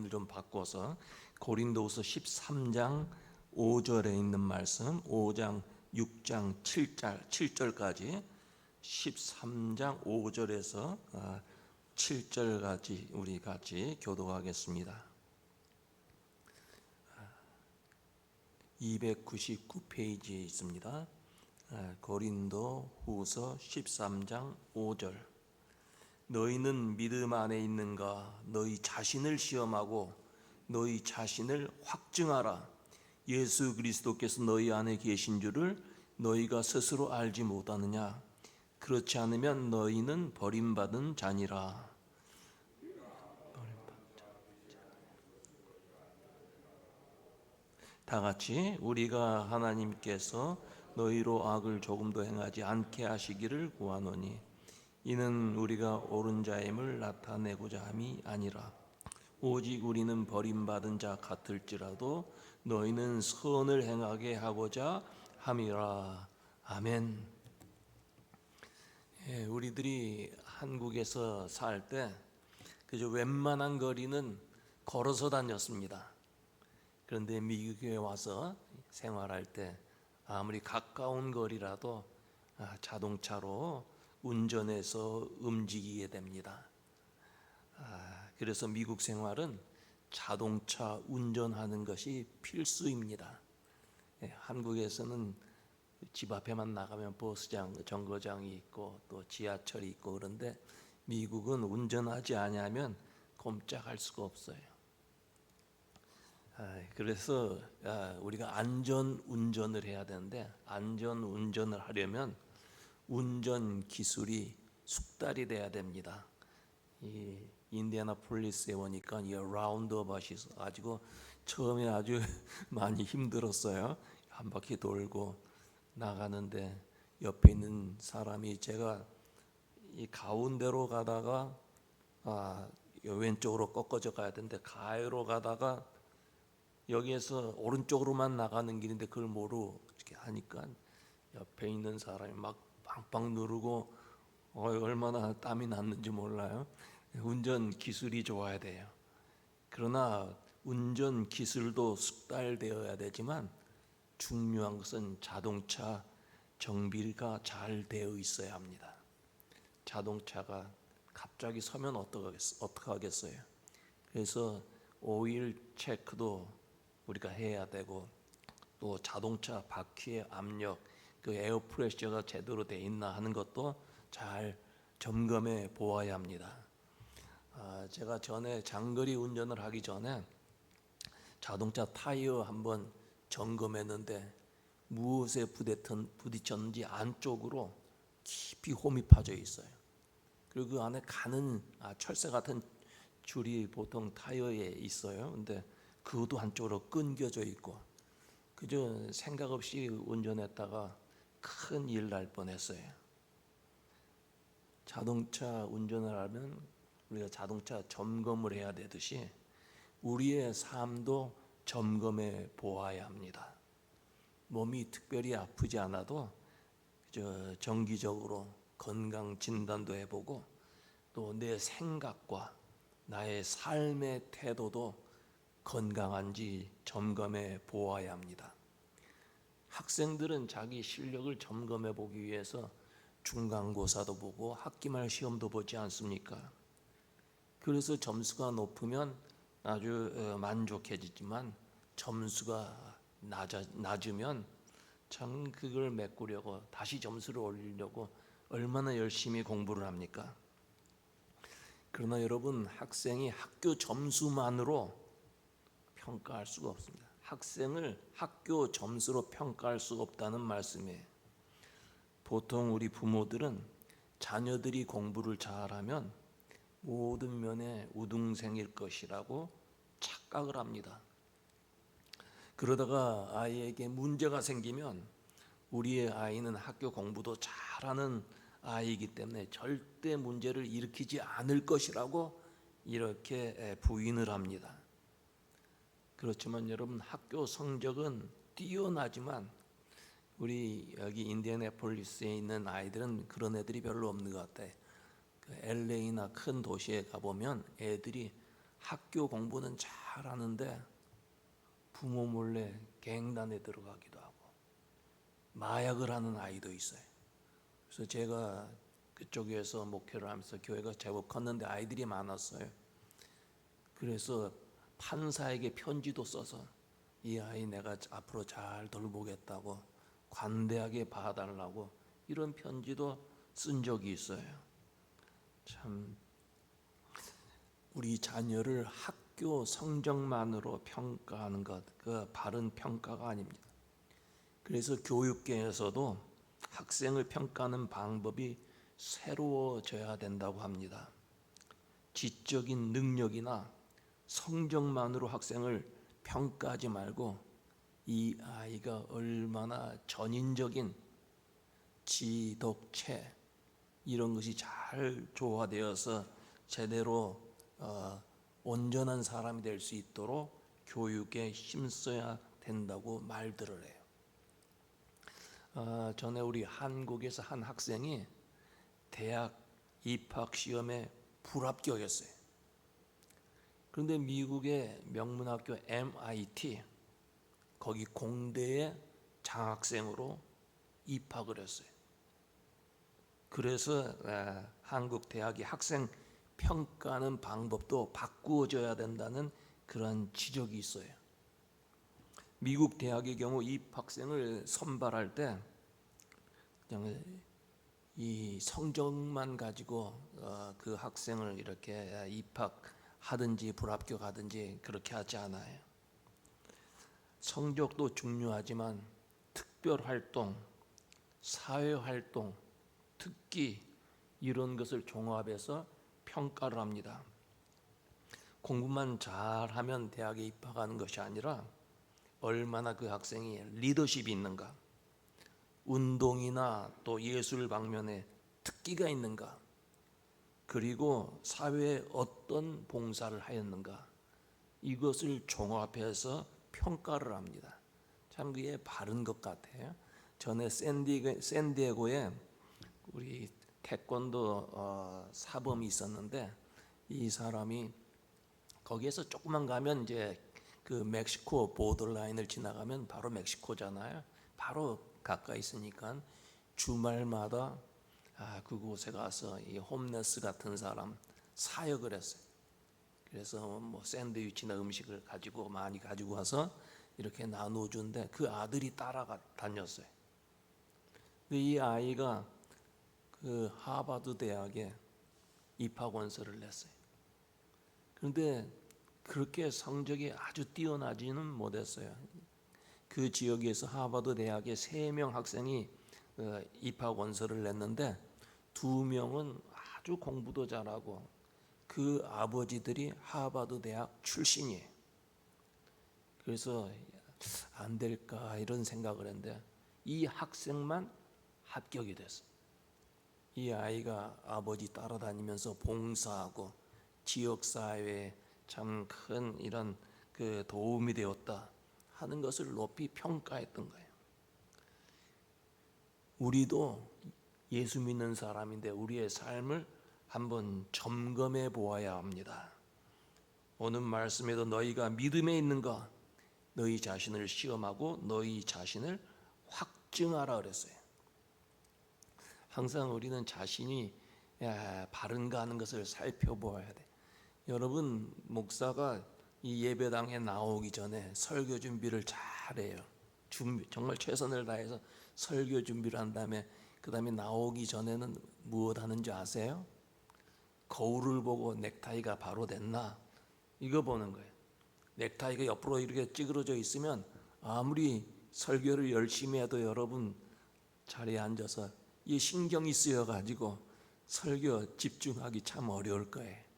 본문을 좀 바꿔서 고린도후서 13장 5절에 있는 말씀, 5장 6장 7절까지 13장 5절에서 7절까지 우리 같이 교독하겠습니다. 299페이지에 있습니다. 고린도후서 13장 5절. 너희는 믿음 안에 있는가? 너희 자신을 시험하고 너희 자신을 확증하라. 예수 그리스도께서 너희 안에 계신 줄을 너희가 스스로 알지 못하느냐? 그렇지 않으면 너희는 버림받은 자니라. 다 같이 우리가 하나님께서 너희로 악을 조금도 행하지 않게 하시기를 구하노니 이는 우리가 옳은 자임을 나타내고자 함이 아니라 오직 우리는 버림받은 자 같을지라도 너희는 선을 행하게 하고자 함이라. 아멘. 우리들이 한국에서 살 때 그저 웬만한 거리는 걸어서 다녔습니다. 그런데 미국에 와서 생활할 때 아무리 가까운 거리라도 자동차로 운전해서 움직이게 됩니다. 그래서 미국 생활은 자동차 운전하는 것이 필수입니다. 한국에서는 집 앞에만 나가면 버스장, 정거장이 있고 또 지하철이 있고 그런데 미국은 운전하지 않으면 꼼짝할 수가 없어요. 그래서 우리가 안전 운전을 해야 되는데 안전 운전을 하려면 운전 기술이 숙달이 돼야 됩니다. 이 인디애나폴리스에 오니까 이 라운드어바웃이 가지고 처음에 아주 많이 힘들었어요. 한 바퀴 돌고 나가는데 옆에 있는 사람이 제가 이 가운데로 가다가 왼쪽으로 꺾어져 가야 되는데 가해로 가다가 여기에서 오른쪽으로만 나가는 길인데 그걸 모르고 이렇게 하니까 옆에 있는 사람이 막 빵빵 누르고 얼마나 땀이 났는지 몰라요. 운전 기술이 좋아야 돼요. 그러나 운전 기술도 숙달되어야 되지만 중요한 것은 자동차 정비가 잘 되어 있어야 합니다. 자동차가 갑자기 서면 어떡하겠어요. 그래서 오일 체크도 우리가 해야 되고 또 자동차 바퀴의 압력, 그 에어 프레셔가 제대로 돼 있나 하는 것도 잘 점검해 보아야 합니다. 제가 전에 장거리 운전을 하기 전에 자동차 타이어 한번 점검했는데 무엇에 부딪혔는지 안쪽으로 깊이 홈이 파져 있어요. 그리고 그 안에 가는 철새 같은 줄이 보통 타이어에 있어요. 근데 그것도 한쪽으로 끊겨져 있고 그저 생각 없이 운전했다가 큰 일 날 뻔했어요. 자동차 운전을 하면 우리가 자동차 점검을 해야 되듯이 우리의 삶도 점검해 보아야 합니다. 몸이 특별히 아프지 않아도 정기적으로 건강 진단도 해보고 또 내 생각과 나의 삶의 태도도 건강한지 점검해 보아야 합니다. 학생들은 자기 실력을 점검해 보기 위해서 중간고사도 보고 학기말 시험도 보지 않습니까? 그래서 점수가 높으면 아주 만족해지지만 점수가 낮으면 참 그걸 메꾸려고 다시 점수를 올리려고 얼마나 열심히 공부를 합니까? 그러나 여러분, 학생이 학교 점수만으로 평가할 수가 없습니다. 학생을 학교 점수로 평가할 수 없다는 말씀이에요. 보통 우리 부모들은 자녀들이 공부를 잘하면 모든 면에 우등생일 것이라고 착각을 합니다. 그러다가 아이에게 문제가 생기면 우리의 아이는 학교 공부도 잘하는 아이이기 때문에 절대 문제를 일으키지 않을 것이라고 이렇게 부인을 합니다. 그렇지만 여러분, 학교 성적은 뛰어나지만 우리 여기 인디애나폴리스에 있는 아이들은 그런 애들이 별로 없는 것 같아요. LA나 큰 도시에 가보면 애들이 학교 공부는 잘하는데 부모 몰래 갱단에 들어가기도 하고 마약을 하는 아이도 있어요. 그래서 제가 그쪽에서 목회를 하면서 교회가 제법 컸는데 아이들이 많았어요. 그래서 판사에게 편지도 써서 이 아이 내가 앞으로 잘 돌보겠다고 관대하게 봐달라고 이런 편지도 쓴 적이 있어요. 참 우리 자녀를 학교 성적만으로 평가하는 것, 그 바른 평가가 아닙니다. 그래서 교육계에서도 학생을 평가하는 방법이 새로워져야 된다고 합니다. 지적인 능력이나 성적만으로 학생을 평가하지 말고 이 아이가 얼마나 전인적인 지덕체 이런 것이 잘 조화되어서 제대로 온전한 사람이 될 수 있도록 교육에 힘써야 된다고 말들을 해요. 전에 우리 한국에서 한 학생이 대학 입학 시험에 불합격했어요. 그런데 미국의 명문학교 MIT 거기 공대에 장학생으로 입학을 했어요. 그래서 한국 대학이 학생 평가하는 방법도 바꾸어져야 된다는 그런 지적이 있어요. 미국 대학의 경우 입학생을 선발할 때 그냥 이 성적만 가지고 그 학생을 이렇게 입학하든지 불합격하든지 그렇게 하지 않아요. 성적도 중요하지만 특별활동, 사회활동, 특기 이런 것을 종합해서 평가를 합니다. 공부만 잘하면 대학에 입학하는 것이 아니라 얼마나 그 학생이 리더십이 있는가, 운동이나 또 예술 방면에 특기가 있는가, 그리고 사회에 어떤 봉사를 하였는가 이것을 종합해서 평가를 합니다. 참 그게 바른 것 같아요. 전에 샌디에고에 우리 태권도 사범이 있었는데 이 사람이 거기에서 조금만 가면 이제 그 멕시코 보더라인을 지나가면 바로 멕시코잖아요. 바로 가까이 있으니까 주말마다 그곳에 가서 이 홈레스 같은 사람 사역을 했어요. 그래서 뭐 샌드위치나 음식을 가지고 많이 가지고 와서 이렇게 나눠주는데 그 아들이 따라가 다녔어요. 근데 이 아이가 그 하버드 대학에 입학 원서를 냈어요. 그런데 그렇게 성적이 아주 뛰어나지는 못했어요. 그 지역에서 하버드 대학에 3명 학생이 입학 원서를 냈는데 2명은 아주 공부도 잘하고 그 아버지들이 하버드 대학 출신이에요. 그래서 안 될까 이런 생각을 했는데 이 학생만 합격이 됐어요. 이 아이가 아버지 따라다니면서 봉사하고 지역사회에 참 큰 이런 그 도움이 되었다 하는 것을 높이 평가했던 거예요. 우리도 예수 믿는 사람인데 우리의 삶을 한번 점검해 보아야 합니다. 오늘 말씀에도 너희가 믿음에 있는가 너희 자신을 시험하고 너희 자신을 확증하라 그랬어요. 항상 우리는 자신이 바른가 하는 것을 살펴보아야 돼. 여러분 목사가 이 예배당에 나오기 전에 설교 준비를 잘해요. 정말 최선을 다해서 설교 준비를 한 다음에 그 다음에 나오기 전에는 무엇 하는지 아세요? 거울을 보고 넥타이가 바로 됐나 이거 보는 거예요. 넥타이가 옆으로 이렇게 찌그러져 있으면 아무리 설교를 열심히 해도 여러분 자리에 앉아서 이 신경이 쓰여가지고 설교 집중하기 참 어려울 거예요.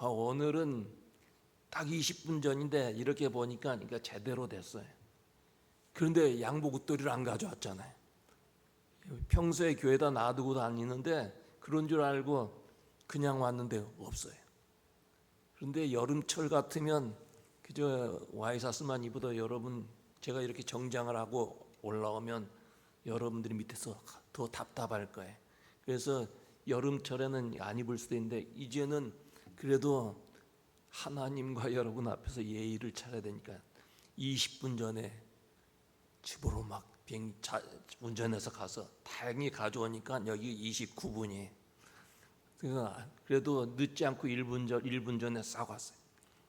오늘은 딱 20분 전인데 이렇게 보니까 그러니까 제대로 됐어요. 그런데 양복 옷도리를 안 가져왔잖아요. 평소에 교회다 놔두고 다니는데 그런 줄 알고 그냥 왔는데 없어요. 그런데 여름철 같으면 그저 와이셔츠만 입어도 여러분 제가 이렇게 정장을 하고 올라오면 여러분들이 밑에서 더 답답할 거예요. 그래서 여름철에는 안 입을 수도 있는데 이제는 그래도 하나님과 여러분 앞에서 예의를 차려야 되니까 20분 전에 집으로 막 운전해서 가서 다행히 가져오니까 여기 29분이. 그래도 늦지 않고 1분 전에 싹 왔어요.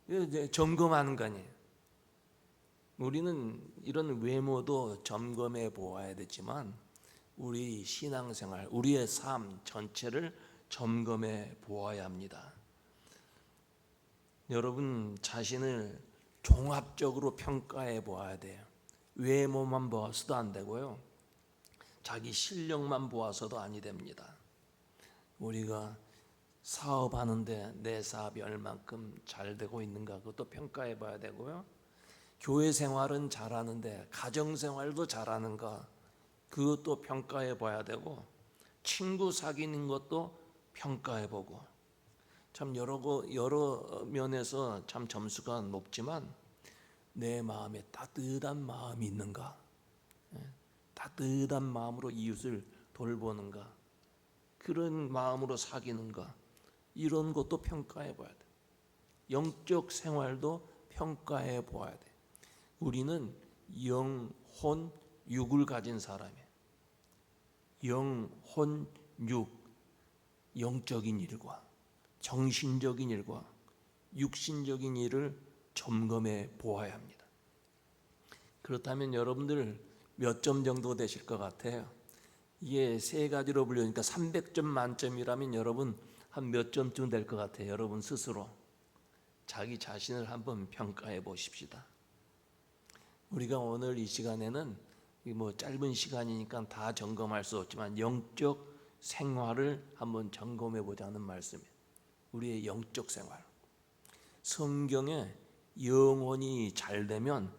이제 점검하는 거 아니에요. 우리는 이런 외모도 점검해 보아야 되지만 우리 신앙생활, 우리의 삶 전체를 점검해 보아야 합니다. 여러분 자신을 종합적으로 평가해 보아야 돼요. 외모만 보아서도 안 되고요, 자기 실력만 보아서도 아니 됩니다. 우리가 사업하는데 내 사업이 얼만큼 잘 되고 있는가, 그것도 평가해 봐야 되고요, 교회 생활은 잘하는데 가정 생활도 잘하는가, 그것도 평가해 봐야 되고, 친구 사귀는 것도 평가해 보고. 참 여러 면에서 참 점수가 높지만 내 마음에 따뜻한 마음이 있는가, 따뜻한 마음으로 이웃을 돌보는가, 그런 마음으로 사귀는가, 이런 것도 평가해 봐야 돼. 영적 생활도 평가해 보아야 돼. 우리는 영, 혼, 육을 가진 사람이에요. 영, 혼, 육, 영적인 일과 정신적인 일과 육신적인 일을 점검해 보아야 합니다. 그렇다면 여러분들 몇 점 정도 되실 것 같아요? 이게 세 가지로 분류니까 300점 만점이라면 여러분 한 몇 점쯤 될 것 같아요? 여러분 스스로 자기 자신을 한번 평가해 보십시다. 우리가 오늘 이 시간에는 뭐 짧은 시간이니까 다 점검할 수 없지만 영적 생활을 한번 점검해 보자는 말씀이에요. 우리의 영적 생활. 성경에 영혼이 잘 되면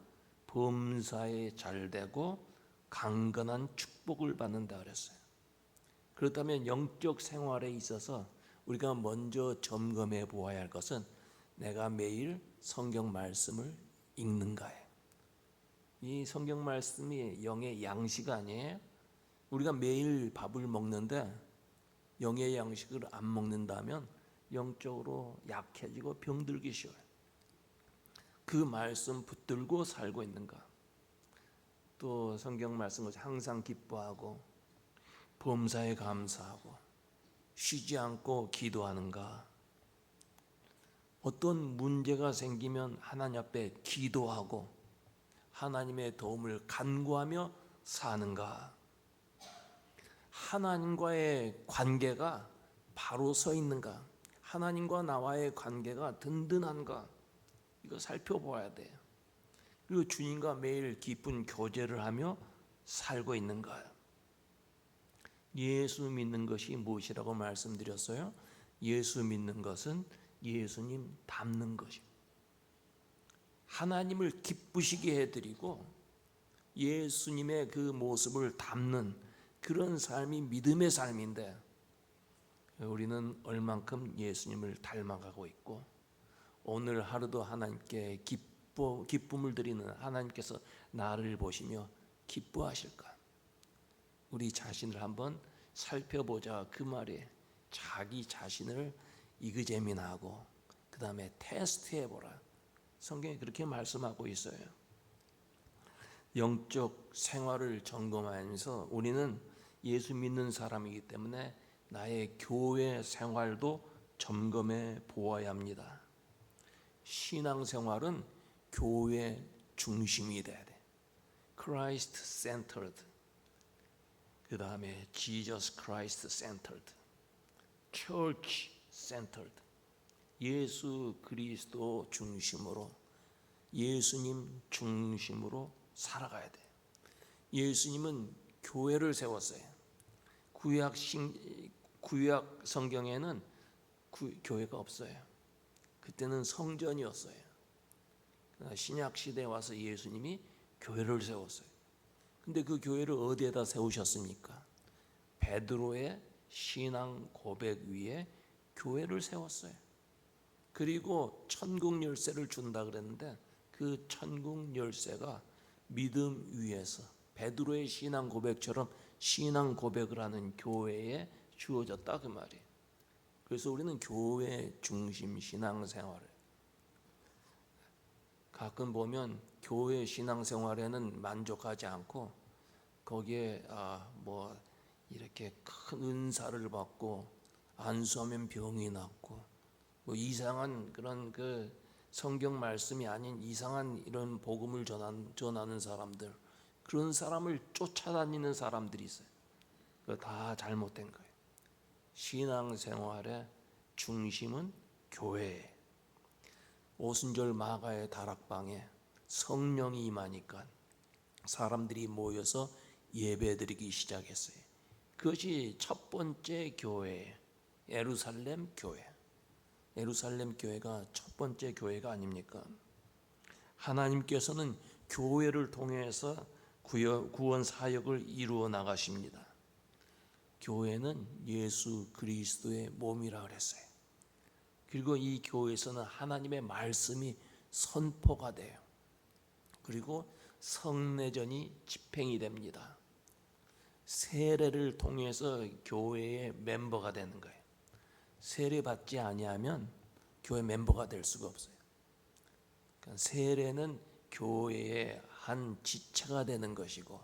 범사에 잘 되고 강건한 축복을 받는다 그랬어요. 그렇다면 영적 생활에 있어서 우리가 먼저 점검해 보아야 할 것은 내가 매일 성경 말씀을 읽는가예요. 이 성경 말씀이 영의 양식 아니에요? 우리가 매일 밥을 먹는데 영의 양식을 안 먹는다면 영적으로 약해지고 병들기 쉬워요. 그 말씀 붙들고 살고 있는가? 또 성경 말씀을 항상 기뻐하고 범사에 감사하고 쉬지 않고 기도하는가? 어떤 문제가 생기면 하나님 앞에 기도하고 하나님의 도움을 간구하며 사는가? 하나님과의 관계가 바로 서 있는가? 하나님과 나와의 관계가 든든한가? 이거 살펴보아야 돼요. 그리고 주님과 매일 깊은 교제를 하며 살고 있는가? 예수 믿는 것이 무엇이라고 말씀드렸어요? 예수 믿는 것은 예수님 닮는 것입니다. 하나님을 기쁘시게 해드리고 예수님의 그 모습을 닮는 그런 삶이 믿음의 삶인데, 우리는 얼만큼 예수님을 닮아가고 있고 오늘 하루도 하나님께 기쁨을 드리는 하나님께서 나를 보시며 기뻐하실까? 우리 자신을 한번 살펴보자 그 말이에요. 자기 자신을 이그제민하고 그 다음에 테스트해보라. 성경이 그렇게 말씀하고 있어요. 영적 생활을 점검하면서 우리는 예수 믿는 사람이기 때문에 나의 교회 생활도 점검해 보아야 합니다. 신앙생활은 교회 중심이 돼야 돼. Christ centered. 그 다음에 Jesus Christ centered. Church centered. 예수 그리스도 중심으로, 예수님 중심으로 살아가야 돼. 예수님은 교회를 세웠어요. 구약 성경에는 교회가 없어요. 그때는 성전이었어요. 신약 시대에 와서 예수님이 교회를 세웠어요. 근데 그 교회를 어디에다 세우셨습니까? 베드로의 신앙 고백 위에 교회를 세웠어요. 그리고 천국 열쇠를 준다 그랬는데 그 천국 열쇠가 믿음 위에서 베드로의 신앙 고백처럼 신앙 고백을 하는 교회에 주어졌다 그 말이에요. 그래서 우리는 교회 중심 신앙생활을, 가끔 보면 교회 신앙생활에는 만족하지 않고 거기에 뭐 이렇게 큰 은사를 받고 안수하면 병이 낫고 뭐 이상한 그런 그 성경 말씀이 아닌 이상한 이런 복음을 전하는 사람들, 그런 사람을 쫓아다니는 사람들이 있어요. 그거 다 잘못된 거예요. 신앙생활의 중심은 교회에, 오순절 마가의 다락방에 성령이 임하니까 사람들이 모여서 예배드리기 시작했어요. 그것이 첫 번째 교회예요. 예루살렘 교회. 예루살렘 교회가 첫 번째 교회가 아닙니까? 하나님께서는 교회를 통해서 구원 사역을 이루어 나가십니다. 교회는 예수 그리스도의 몸이라 그랬어요. 그리고 이 교회에서는 하나님의 말씀이 선포가 돼요. 그리고 성례전이 집행이 됩니다. 세례를 통해서 교회의 멤버가 되는 거예요. 세례 받지 아니하면 교회 멤버가 될 수가 없어요. 그러니까 세례는 교회의 한 지체가 되는 것이고,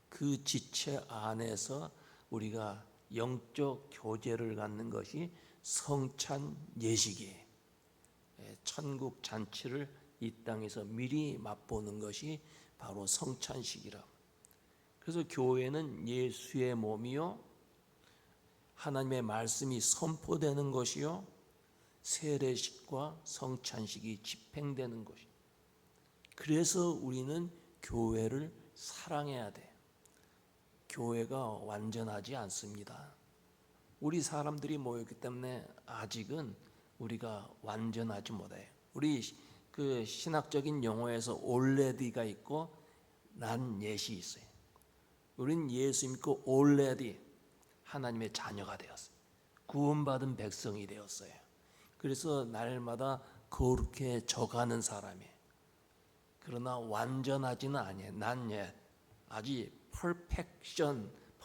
그 지체 안에서 우리가 영적 교제를 갖는 것이 성찬 예식이에요. 천국 잔치를 이 땅에서 미리 맛보는 것이 바로 성찬식이라. 그래서 교회는 예수의 몸이요, 하나님의 말씀이 선포되는 것이요, 세례식과 성찬식이 집행되는 것이. 그래서 우리는 교회를 사랑해야 돼요. 교회가 완전하지 않습니다. 우리 사람들이 모였기 때문에 아직은 우리가 완전하지 못해요. 우리 그 신학적인 용어에서 already가 있고 난 yet이 있어요. 우린 예수 믿고 already 하나님의 자녀가 되었어요. 구원받은 백성이 되었어요. 그래서 날마다 거룩해 져가는 사람이에요. 그러나 완전하지는 아니에요. 난 yet. 아직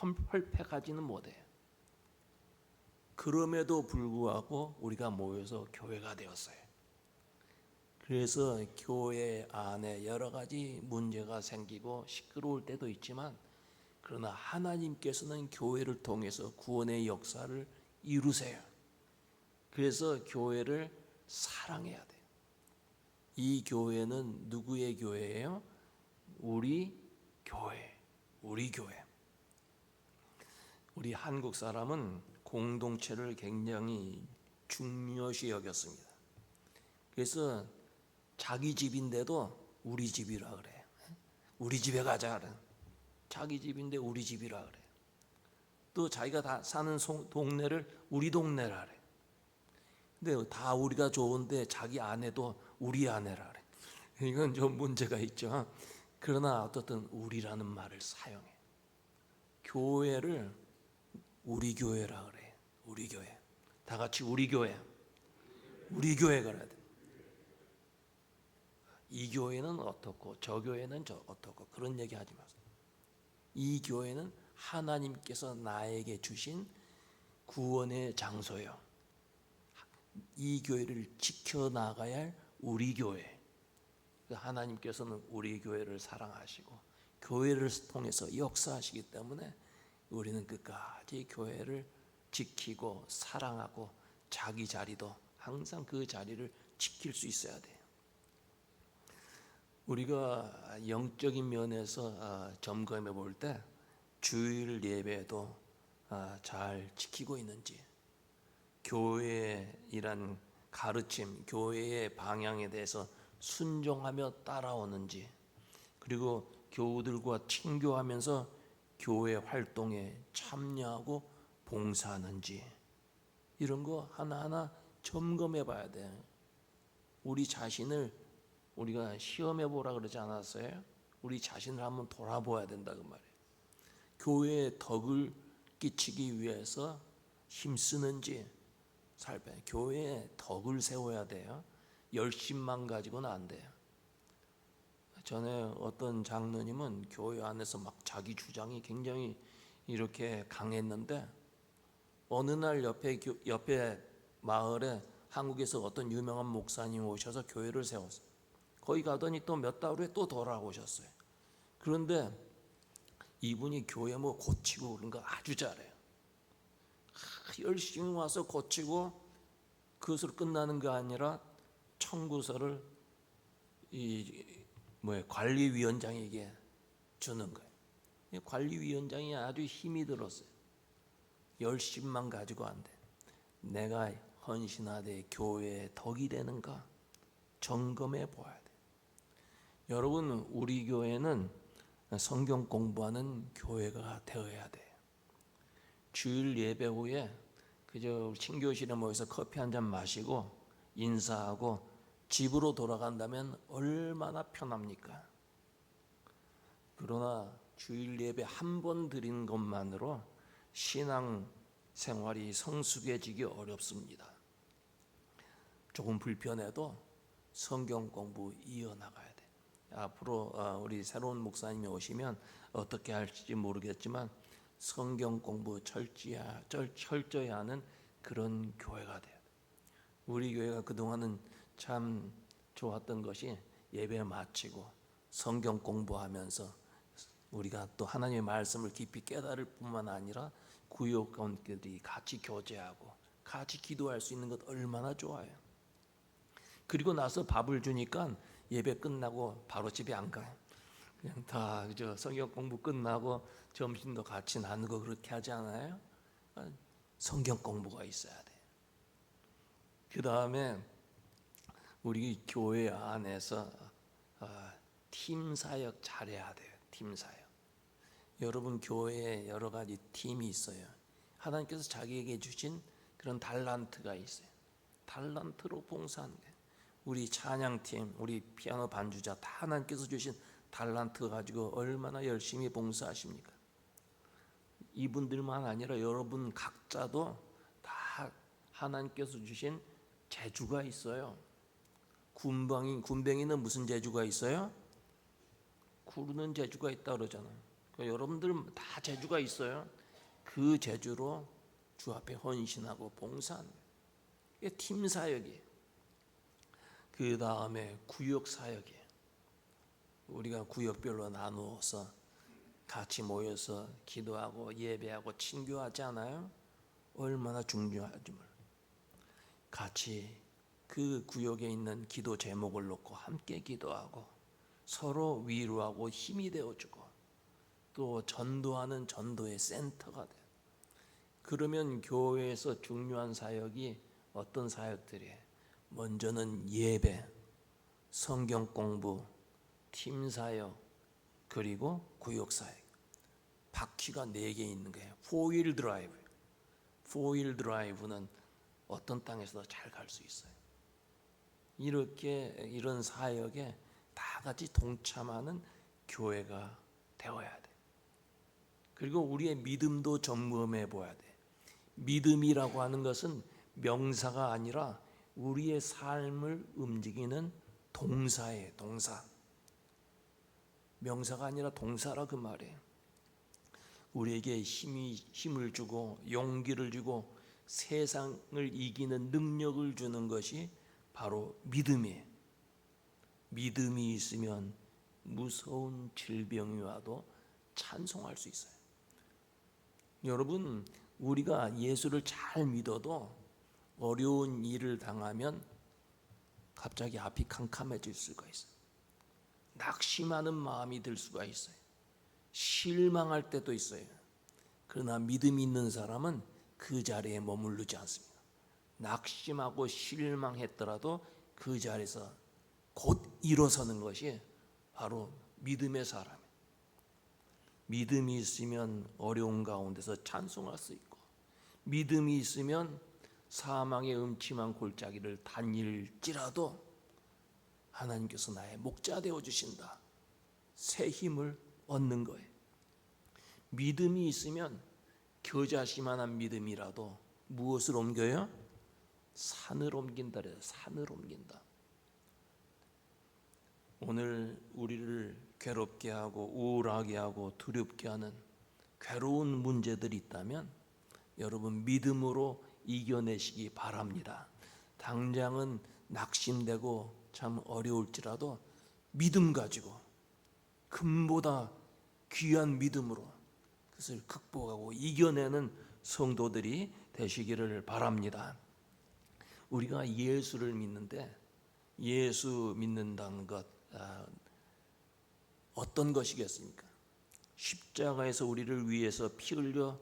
퍼펙하지는 못해요. 그럼에도 불구하고 우리가 모여서 교회가 되었어요. 그래서 교회 안에 여러 가지 문제가 생기고 시끄러울 때도 있지만, 그러나 하나님께서는 교회를 통해서 구원의 역사를 이루세요. 그래서 교회를 사랑해야 돼요. 이 교회는 누구의 교회예요? 우리 교회. 우리 교회. 우리 한국 사람은 공동체를 굉장히 중요시 여겼습니다. 그래서 자기 집인데도 우리 집이라 그래요. 우리 집에 가자 그래. 자기 집인데 우리 집이라 그래요. 또 자기가 다 사는 동네를 우리 동네라 그래요. 근데 다 우리가 좋은데 자기 아내도 우리 아내라 그래. 이건 좀 문제가 있죠. 그러나 어떻든 우리라는 말을 사용해. 교회를 우리 교회라 그래. 우리 교회. 다 같이 우리 교회. 우리 교회 가야 돼. 이 교회는 어떻고 저 교회는 저 어떻고 그런 얘기 하지 마세요. 이 교회는 하나님께서 나에게 주신 구원의 장소요. 이 교회를 지켜나가야 할 우리 교회. 하나님께서는 우리 교회를 사랑하시고 교회를 통해서 역사하시기 때문에 우리는 끝까지 교회를 지키고 사랑하고 자기 자리도 항상 그 자리를 지킬 수 있어야 돼요. 우리가 영적인 면에서 점검해 볼 때 주일 예배도 잘 지키고 있는지, 교회이란 가르침, 교회의 방향에 대해서 순종하며 따라오는지, 그리고 교우들과 친교하면서 교회 활동에 참여하고 봉사하는지, 이런 거 하나하나 점검해 봐야 돼. 우리 자신을 우리가 시험해 보라 그러지 않았어요? 우리 자신을 한번 돌아보아야 된다 그 말이에요. 교회에 덕을 끼치기 위해서 힘쓰는지 살펴요. 교회에 덕을 세워야 돼요. 열심만 가지고는 안 돼요. 전에 어떤 장로님은 교회 안에서 막 자기 주장이 굉장히 이렇게 강했는데, 어느 날 옆에 마을에 한국에서 어떤 유명한 목사님 오셔서 교회를 세웠어요. 거기 가더니 또 몇 달 후에 또 돌아오셨어요. 그런데 이분이 교회 뭐 고치고 그런 거 아주 잘해요. 열심히 와서 고치고 그것으로 끝나는 게 아니라 청구서를 관리위원장에게 주는 거예요. 관리위원장이 아주 힘이 들었어요. 열심만 가지고 안 돼. 내가 헌신하되 교회의 덕이 되는가 점검해 보아야 돼. 여러분, 우리 교회는 성경 공부하는 교회가 되어야 돼. 주일 예배 후에 그저 친교실에 모여서 커피 한 잔 마시고 인사하고 집으로 돌아간다면 얼마나 편합니까? 그러나 주일 예배 한 번 드린 것만으로 신앙 생활이 성숙해지기 어렵습니다. 조금 불편해도 성경 공부 이어나가야 돼. 앞으로 우리 새로운 목사님이 오시면 어떻게 할지 모르겠지만 성경 공부 철저히 하는 그런 교회가 돼요. 우리 교회가 그동안은 참 좋았던 것이 예배 마치고 성경 공부하면서 우리가 또 하나님의 말씀을 깊이 깨달을 뿐만 아니라 구역원들이 같이 교제하고 같이 기도할 수 있는 것 얼마나 좋아요. 그리고 나서 밥을 주니까 예배 끝나고 바로 집에 안 가요. 그냥 다 성경 공부 끝나고 점심도 같이 나누고 그렇게 하지 않아요? 성경 공부가 있어야 돼. 그 다음에 우리 교회 안에서 팀 사역 잘해야 돼요. 팀 사역. 여러분 교회에 여러 가지 팀이 있어요. 하나님께서 자기에게 주신 그런 달란트가 있어요. 달란트로 봉사하는 거예요. 우리 찬양팀, 우리 피아노 반주자 다 하나님께서 주신 달란트 가지고 얼마나 열심히 봉사하십니까? 이분들만 아니라 여러분 각자도 다 하나님께서 주신 재주가 있어요. 군뱅이는 무슨 재주가 있어요? 구르는 재주가 있다 그러잖아요. 그러니까 여러분들은 다 재주가 있어요. 그 재주로 주 앞에 헌신하고 봉사하는 거예요. 이게 팀 사역이에요. 그 다음에 구역 사역이에요. 우리가 구역별로 나누어서 같이 모여서 기도하고 예배하고 친교하지 않아요? 얼마나 중요한지 몰라요. 같이 그 구역에 있는 기도 제목을 놓고 함께 기도하고 서로 위로하고 힘이 되어주고 또 전도하는 전도의 센터가 돼요. 그러면 교회에서 중요한 사역이 어떤 사역들이에요? 먼저는 예배, 성경 공부, 팀 사역, 그리고 구역 사역. 바퀴가 4개 있는 거예요. 4휠 드라이브. 4휠 드라이브는 어떤 땅에서도 잘 갈 수 있어요. 이런 사역에 다 같이 동참하는 교회가 되어야 돼. 그리고 우리의 믿음도 점검해 보아야 돼. 믿음이라고 하는 것은 명사가 아니라 우리의 삶을 움직이는 동사예요. 동사. 명사가 아니라 동사라 그 말이에요. 우리에게 힘을 주고 용기를 주고 세상을 이기는 능력을 주는 것이 바로 믿음이에요. 믿음이 있으면 무서운 질병이 와도 찬송할 수 있어요. 여러분, 우리가 예수를 잘 믿어도 어려운 일을 당하면 갑자기 앞이 캄캄해질 수가 있어요. 낙심하는 마음이 들 수가 있어요. 실망할 때도 있어요. 그러나 믿음이 있는 사람은 그 자리에 머무르지 않습니다. 낙심하고 실망했더라도 그 자리에서 곧 일어서는 것이 바로 믿음의 사람이에요. 믿음이 있으면 어려운 가운데서 찬송할 수 있고, 믿음이 있으면 사망의 음침한 골짜기를 다닐지라도 하나님께서 나의 목자 되어 주신다. 새 힘을 얻는 거예요. 믿음이 있으면 겨자씨만한 믿음이라도 무엇을 옮겨요? 산을 옮긴다 그래요. 산을 옮긴다. 오늘 우리를 괴롭게 하고 우울하게 하고 두렵게 하는 괴로운 문제들이 있다면 여러분 믿음으로 이겨내시기 바랍니다. 당장은 낙심되고 참 어려울지라도 믿음 가지고 금보다 귀한 믿음으로 그것을 극복하고 이겨내는 성도들이 되시기를 바랍니다. 우리가 예수를 믿는데 예수 믿는다는 것 어떤 것이겠습니까? 십자가에서 우리를 위해서 피 흘려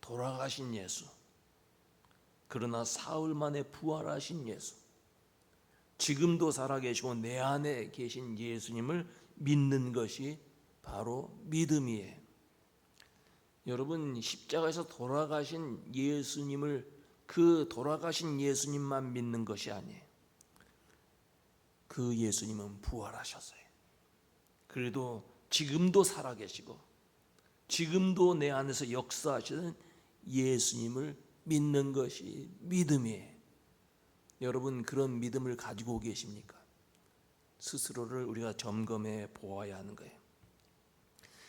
돌아가신 예수, 그러나 사흘 만에 부활하신 예수, 지금도 살아계시고 내 안에 계신 예수님을 믿는 것이 바로 믿음이에요. 여러분, 십자가에서 돌아가신 예수님을, 그 돌아가신 예수님만 믿는 것이 아니에요. 그 예수님은 부활하셨어요. 그래도 지금도 살아계시고 지금도 내 안에서 역사하시는 예수님을 믿는 것이 믿음이에요. 여러분, 그런 믿음을 가지고 계십니까? 스스로를 우리가 점검해 보아야 하는 거예요.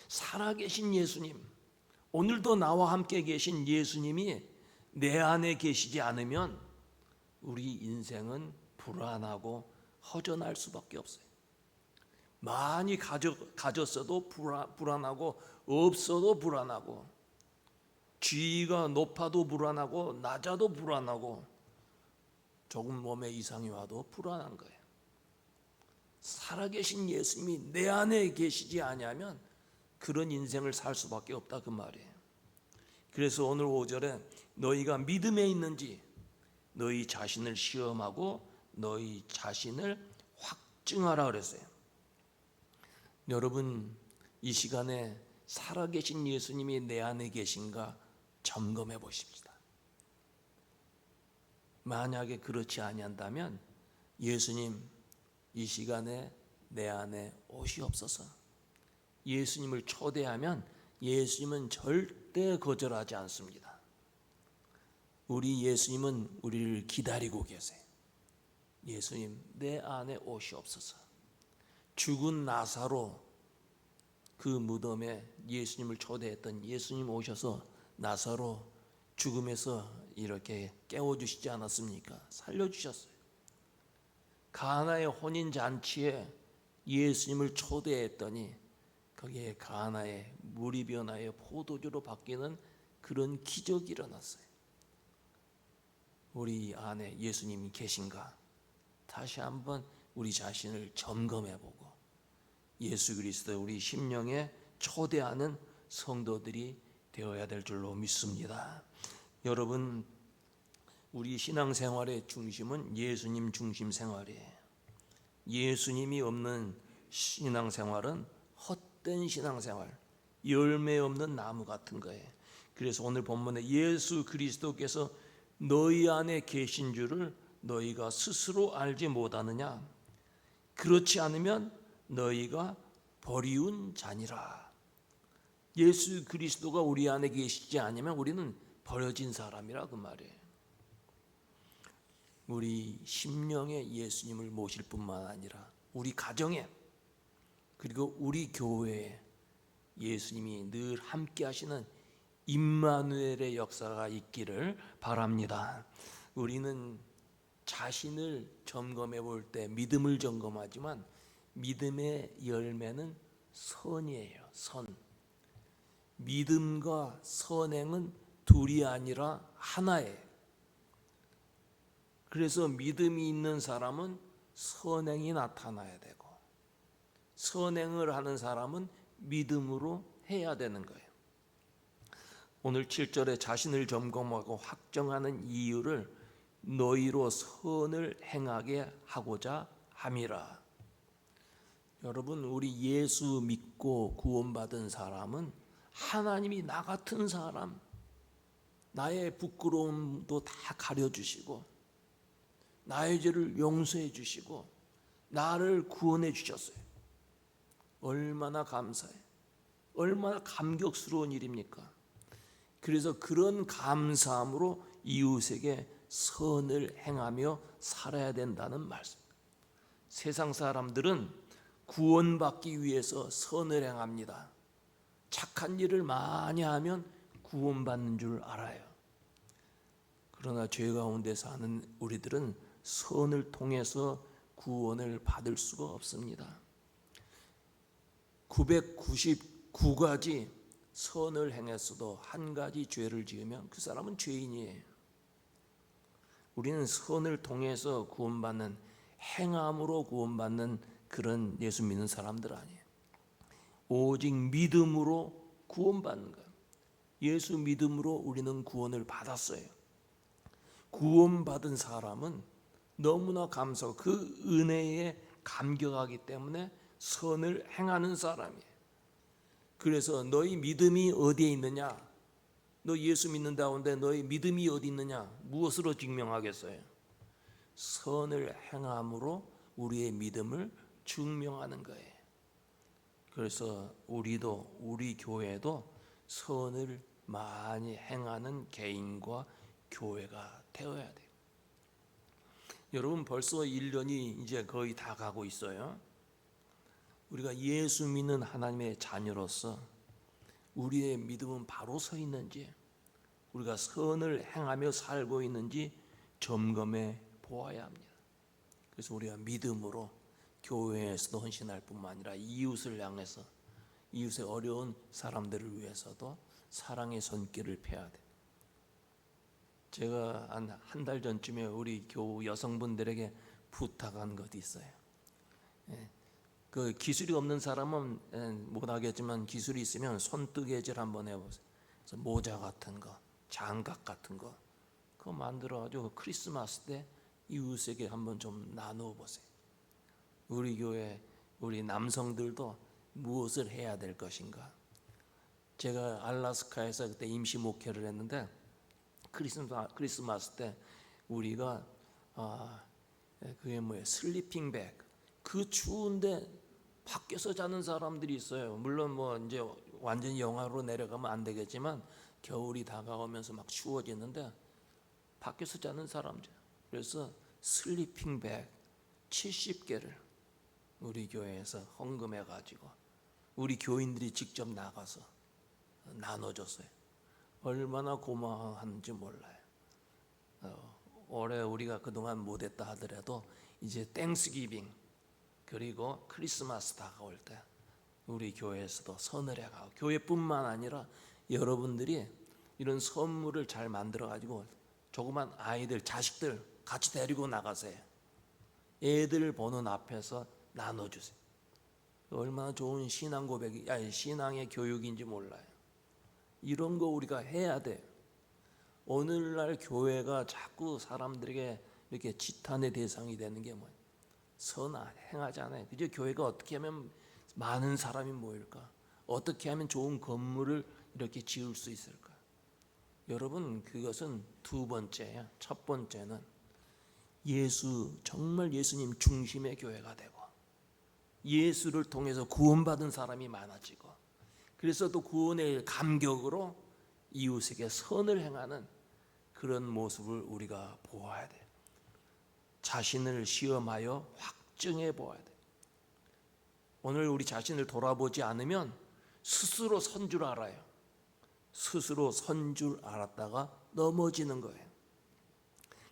살아계신 예수님, 오늘도 나와 함께 계신 예수님이 내 안에 계시지 않으면 우리 인생은 불안하고 허전할 수밖에 없어요. 많이 가졌어도 불안하고 없어도 불안하고, 지위가 높아도 불안하고 낮아도 불안하고, 조금 몸에 이상이 와도 불안한 거예요. 살아계신 예수님이 내 안에 계시지 아니하면 그런 인생을 살 수밖에 없다, 그 말이에요. 그래서 오늘 5절에 너희가 믿음에 있는지 너희 자신을 시험하고 너희 자신을 확증하라 그랬어요. 여러분, 이 시간에 살아계신 예수님이 내 안에 계신가 점검해 보십시다. 만약에 그렇지 아니한다면 예수님, 이 시간에 내 안에 오시옵소서. 예수님을 초대하면 예수님은 절대 거절하지 않습니다. 우리 예수님은 우리를 기다리고 계세요. 예수님, 내 안에 오시옵소서. 죽은 나사로, 그 무덤에 예수님을 초대했던 예수님 오셔서 나사로 죽음에서 이렇게 깨워주시지 않았습니까? 살려주셨어요. 가나의 혼인잔치에 예수님을 초대했더니 거기에 가나의 물이 변하여 포도주로 바뀌는 그런 기적이 일어났어요. 우리 안에 예수님이 계신가? 다시 한번 우리 자신을 점검해보고 예수 그리스도 우리 심령에 초대하는 성도들이 되어야 될 줄로 믿습니다. 여러분, 우리 신앙생활의 중심은 예수님 중심 생활이에요. 예수님이 없는 신앙생활은 헛된 신앙생활, 열매 없는 나무 같은 거예요. 그래서 오늘 본문에 예수 그리스도께서 너희 안에 계신 줄을 너희가 스스로 알지 못하느냐? 그렇지 않으면 너희가 버리운 자니라. 예수 그리스도가 우리 안에 계시지 않으면 우리는 버려진 사람이라, 그 말이에요. 우리 심령에 예수님을 모실 뿐만 아니라 우리 가정에, 그리고 우리 교회에 예수님이 늘 함께 하시는 임마누엘의 역사가 있기를 바랍니다. 우리는 자신을 점검해 볼 때 믿음을 점검하지만 믿음의 열매는 선이에요. 선. 믿음과 선행은 둘이 아니라 하나예요. 그래서 믿음이 있는 사람은 선행이 나타나야 되고, 선행을 하는 사람은 믿음으로 해야 되는 거예요. 오늘 7절에 자신을 점검하고 확정하는 이유를 너희로 선을 행하게 하고자 함이라. 여러분, 우리 예수 믿고 구원받은 사람은 하나님이 나 같은 사람, 나의 부끄러움도 다 가려주시고 나의 죄를 용서해 주시고 나를 구원해 주셨어요. 얼마나 감사해, 얼마나 감격스러운 일입니까? 그래서 그런 감사함으로 이웃에게 선을 행하며 살아야 된다는 말씀. 세상 사람들은 구원받기 위해서 선을 행합니다. 착한 일을 많이 하면 구원받는 줄 알아요. 그러나 죄 가운데 사는 우리들은 선을 통해서 구원을 받을 수가 없습니다. 999가지 선을 행했어도 한 가지 죄를 지으면 그 사람은 죄인이에요. 우리는 선을 통해서 구원받는, 행함으로 구원받는 그런 예수 믿는 사람들 아니에요. 오직 믿음으로 구원받는 거예요. 예수 믿음으로 우리는 구원을 받았어요. 구원받은 사람은 너무나 감사하고 그 은혜에 감격하기 때문에 선을 행하는 사람이에요. 그래서 너희 믿음이 어디에 있느냐? 너 예수 믿는다는데 너희 믿음이 어디 있느냐? 무엇으로 증명하겠어요? 선을 행함으로 우리의 믿음을 증명하는 거예요. 그래서 우리 교회도 선을 많이 행하는 개인과 교회가 되어야 돼요. 여러분, 벌써 1년이 이제 거의 다 가고 있어요. 우리가 예수 믿는 하나님의 자녀로서 우리의 믿음은 바로 서 있는지, 우리가 선을 행하며 살고 있는지 점검해 보아야 합니다. 그래서 우리가 믿음으로 교회에서도 헌신할 뿐만 아니라 이웃을 향해서, 이웃의 어려운 사람들을 위해서도 사랑의 손길을 펴야 돼요. 제가 한 달 전쯤에 우리 교우 여성분들에게 부탁한 것이 있어요. 그 기술이 없는 사람은 못하겠지만 기술이 있으면 손뜨개질 한번 해보세요. 그래서 모자 같은 거, 장갑 같은 거 그거 만들어가지고 크리스마스 때 이웃에게 한번 좀 나누어 보세요. 우리 교회 우리 남성들도 무엇을 해야 될 것인가. 제가 알라스카에서 그때 임시 목회를 했는데 크리스마스 때 우리가 그게 뭐예요? 슬리핑 백. 그 추운데 밖에서 자는 사람들이 있어요. 물론 뭐 이제 완전히 영하로 내려가면 안 되겠지만 겨울이 다가오면서 막 추워지는데 밖에서 자는 사람들. 그래서 슬리핑 백 70개를 우리 교회에서 헌금해 가지고 우리 교인들이 직접 나가서 나눠줬어요. 얼마나 고마워하는지 몰라요. 올해 우리가 그동안 못했다 하더라도 이제 땡스기빙 그리고 크리스마스 다가올 때 우리 교회에서도 선을 해가고, 교회뿐만 아니라 여러분들이 이런 선물을 잘 만들어 가지고 조그만 아이들, 자식들 같이 데리고 나가세요. 애들 보는 앞에서 나눠주세요. 얼마나 좋은 신앙 고백이, 신앙의 교육인지 몰라요. 이런 거 우리가 해야 돼요. 오늘날 교회가 자꾸 사람들에게 이렇게 지탄의 대상이 되는 게 뭐예요? 선 행하지 않아요. 그저 교회가 어떻게 하면 많은 사람이 모일까? 어떻게 하면 좋은 건물을 이렇게 지을 수 있을까? 여러분, 그것은 두 번째예요. 첫 번째는 정말 예수님 중심의 교회가 되고 예수를 통해서 구원받은 사람이 많아지고, 그래서 또 구원의 감격으로 이웃에게 선을 행하는 그런 모습을 우리가 보아야 돼요. 자신을 시험하여 확증해 보아야 돼요. 오늘 우리 자신을 돌아보지 않으면 스스로 선 줄 알아요. 스스로 선 줄 알았다가 넘어지는 거예요.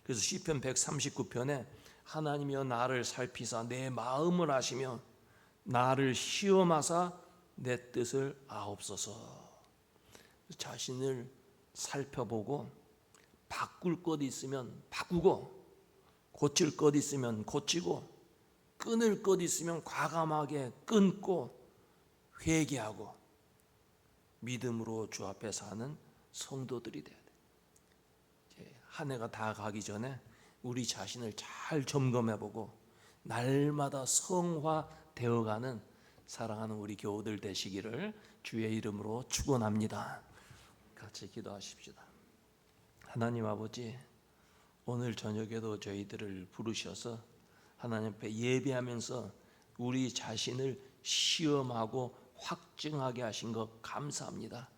그래서 시편 139편에 하나님이여 나를 살피사 내 마음을 아시며 나를 시험하사 내 뜻을 아옵소서. 자신을 살펴보고 바꿀 것 있으면 바꾸고, 고칠 것 있으면 고치고, 끊을 것 있으면 과감하게 끊고 회개하고 믿음으로 주 앞에 사는 성도들이 돼야 돼. 한 해가 다 가기 전에 우리 자신을 잘 점검해보고 날마다 성화되어가는 사랑하는 우리 교우들 되시기를 주의 이름으로 축원합니다. 같이 기도하십시다. 하나님 아버지, 오늘 저녁에도 저희들을 부르셔서 하나님 앞에 예배하면서 우리 자신을 시험하고 확증하게 하신 것 감사합니다.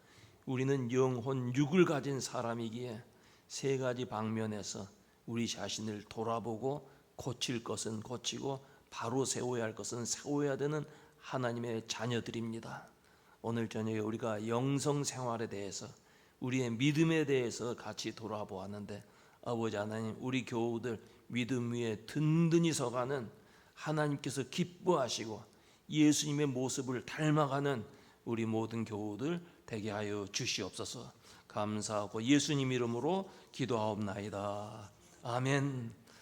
우리는 영혼 육을 가진 사람이기에 세 가지 방면에서 우리 자신을 돌아보고 고칠 것은 고치고 바로 세워야 할 것은 세워야 되는 하나님의 자녀들입니다. 오늘 저녁에 우리가 영성 생활에 대해서, 우리의 믿음에 대해서 같이 돌아보았는데, 아버지 하나님, 우리 교우들 믿음 위에 든든히 서가는 하나님께서 기뻐하시고 예수님의 모습을 닮아가는 우리 모든 교우들 되게 하여 주시옵소서. 감사하고 예수님 이름으로 기도하옵나이다. 아멘.